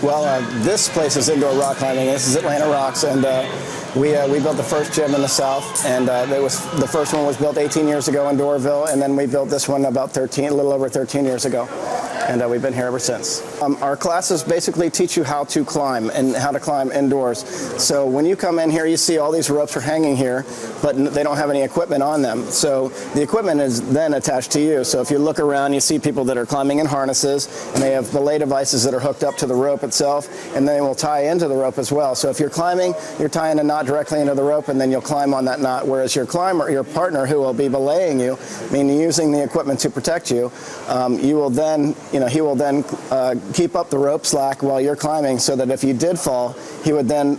Well, this place is indoor rock climbing. This is Atlanta Rocks, and we built the first gym in the South, and the first one was built 18 years ago in Doraville, and then we built this one about a little over 13 years ago. And we've been here ever since. Our classes basically teach you how to climb and how to climb indoors. So when you come in here, you see all these ropes are hanging here, but they don't have any equipment on them. So the equipment is then attached to you. So if you look around, you see people that are climbing in harnesses, and they have belay devices that are hooked up to the rope itself, and they will tie into the rope as well. So if you're climbing, you're tying a knot directly into the rope, and then you'll climb on that knot. Whereas your partner, who will be belaying you, meaning using the equipment to protect you, he will then keep up the rope slack while you're climbing, so that if you did fall, he would then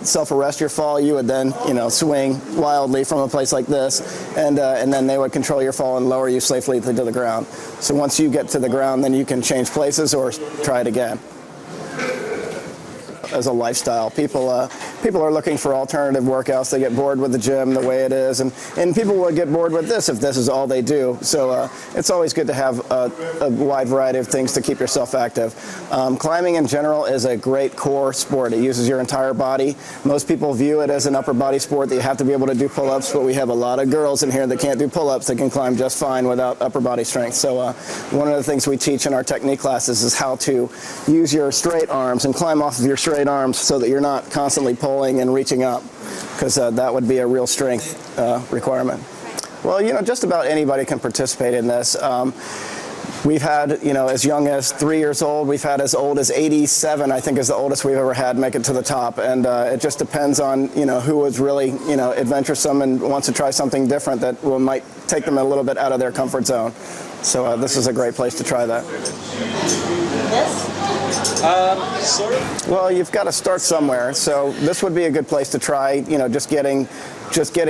self-arrest your fall. You would then, swing wildly from a place like this, and then they would control your fall and lower you safely to the ground. So once you get to the ground, then you can change places or try it again. As a lifestyle, people are looking for alternative workouts. They get bored with the gym the way it is, and people would get bored with this if this is all they do. So it's always good to have a wide variety of things to keep yourself active. Climbing in general is a great core sport. It uses your entire body. Most people view it as an upper body sport that you have to be able to do pull-ups, but we have a lot of girls in here that can't do pull-ups that can climb just fine without upper body strength. So one of the things we teach in our technique classes is how to use your straight arms and climb off of your straight arms so that you're not constantly pulling and reaching up, because that would be a real strength requirement. Well, just about anybody can participate in this. We've had, as young as 3 years old. We've had as old as 87, I think, is the oldest we've ever had make it to the top. And it just depends on, who is really, adventuresome and wants to try something different that might take them a little bit out of their comfort zone. So this is a great place to try that. Yes? Sort of. Well, you've got to start somewhere. So this would be a good place to try, just getting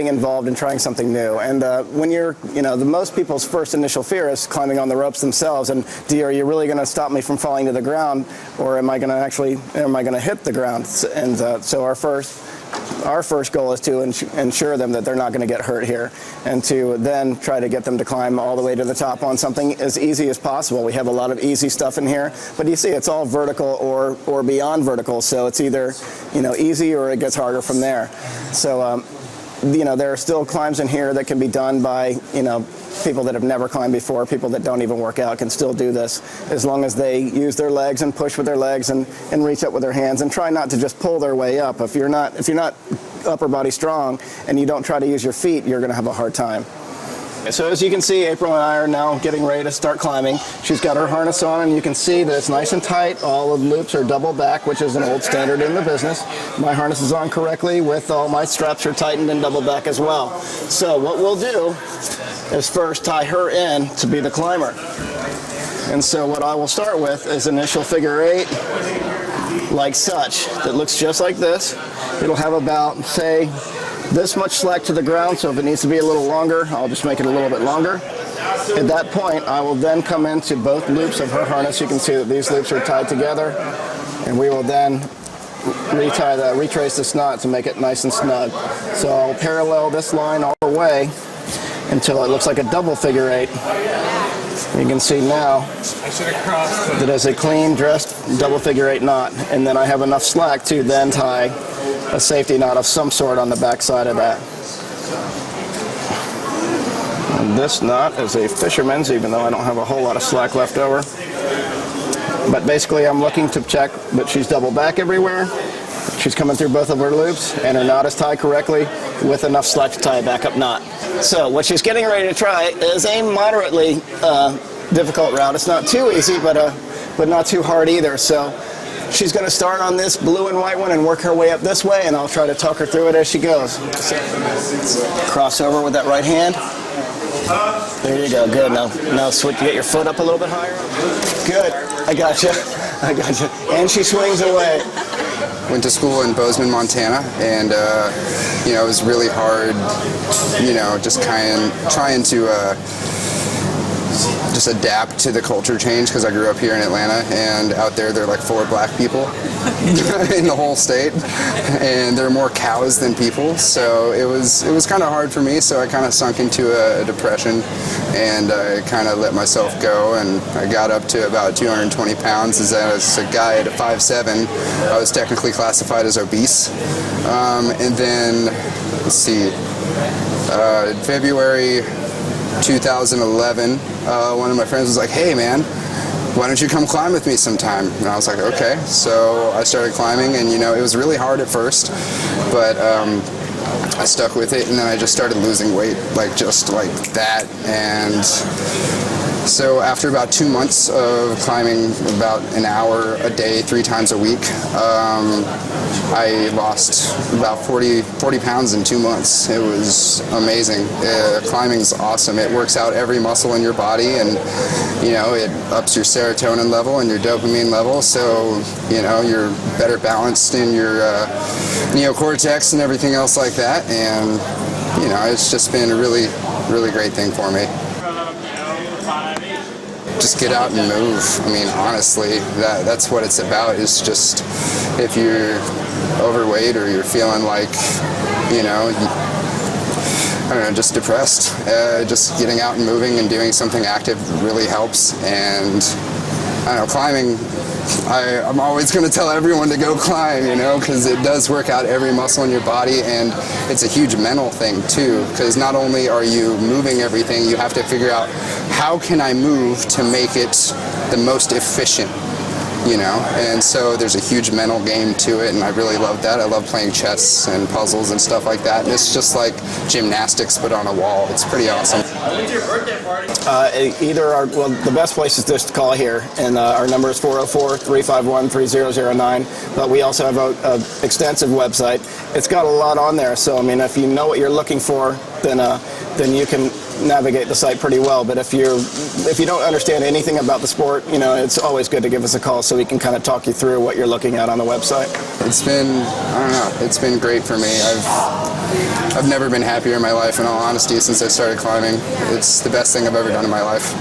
involved in trying something new. And when you're, the most people's first initial fear is climbing on the ropes themselves. And are you really going to stop me from falling to the ground, or am I going to hit the ground? And so our first goal is to ensure them that they're not going to get hurt here, and to then try to get them to climb all the way to the top on something as easy as possible. We have a lot of easy stuff in here, but you see it's all vertical or beyond vertical, so it's either easy or it gets harder from there. So there are still climbs in here that can be done by people that have never climbed before. People that don't even work out can still do this, as long as they use their legs and push with their legs and reach up with their hands, and try not to just pull their way up. If you're not upper body strong and you don't try to use your feet, you're going to have a hard time. So as you can see, April and I are now getting ready to start climbing. She's got her harness on, and you can see that it's nice and tight. All the loops are double back, which is an old standard in the business. My harness is on correctly, with all my straps are tightened and double back as well. So what we'll do is first tie her in to be the climber. And so what I will start with is initial figure 8, like such, that looks just like this. It'll have about, say, this much slack to the ground, so if it needs to be a little longer, I'll just make it a little bit longer. At that point, I will then come into both loops of her harness. You can see that these loops are tied together, and we will then retrace this knot to make it nice and snug. So I'll parallel this line all the way until it looks like a double figure 8. You can see now that it's a clean dressed double figure 8 knot, and then I have enough slack to then tie a safety knot of some sort on the back side of that. And this knot is a fisherman's, even though I don't have a whole lot of slack left over. But basically I'm looking to check that she's double back everywhere, she's coming through both of her loops, and her knot is tied correctly with enough slack to tie a backup knot. So what she's getting ready to try is a moderately difficult route. It's not too easy, but not too hard either. So she's going to start on this blue and white one and work her way up this way, and I'll try to talk her through it as she goes. So, cross over with that right hand. There you go. Good. Now switch. Get your foot up a little bit higher. Good. I got you. And she swings away. Went to school in Bozeman, Montana, and it was really hard. Just trying to just adapt to the culture change because I grew up here in Atlanta, and out there are like 4 black people in the whole state, and there are more cows than people. So it was kind of hard for me. So I kind of sunk into a depression, and I kind of let myself go, and I got up to about 220 pounds. As a guy at 5'7", I was technically classified as obese. And then, let's see, February 2011, one of my friends was like, "Hey man, why don't you come climb with me sometime?" And I was like, okay. So I started climbing, and it was really hard at first, but I stuck with it, and then I just started losing weight, just like that. And so after about 2 months of climbing about an hour a day, 3 times a week, I lost about 40 pounds in 2 months. It was amazing. Climbing's awesome. It works out every muscle in your body, and it ups your serotonin level and your dopamine level, so you're better balanced in your neocortex and everything else like that. And it's just been a really, really great thing for me. Just get out and move. I mean, honestly, that's what it's about. Is just, if you're overweight or you're feeling like, I don't know, just depressed, just getting out and moving and doing something active really helps. And I don't know, climbing, I'm always going to tell everyone to go climb, because it does work out every muscle in your body, and it's a huge mental thing too, because not only are you moving everything, you have to figure out, how can I move to make it the most efficient, and so there's a huge mental game to it, and I really love that. I love playing chess and puzzles and stuff like that, and it's just like gymnastics but on a wall. It's pretty awesome. When's your birthday party? The best place is just to call here, and our number is 404-351-3009, but we also have an extensive website. It's got a lot on there, so I mean, if you know what you're looking for, then you can navigate the site pretty well. But if you don't understand anything about the sport, it's always good to give us a call so we can kind of talk you through what you're looking at on the website. It's been, I don't know, it's been great for me. I've never been happier in my life, in all honesty, since I started climbing. It's the best thing I've ever done in my life.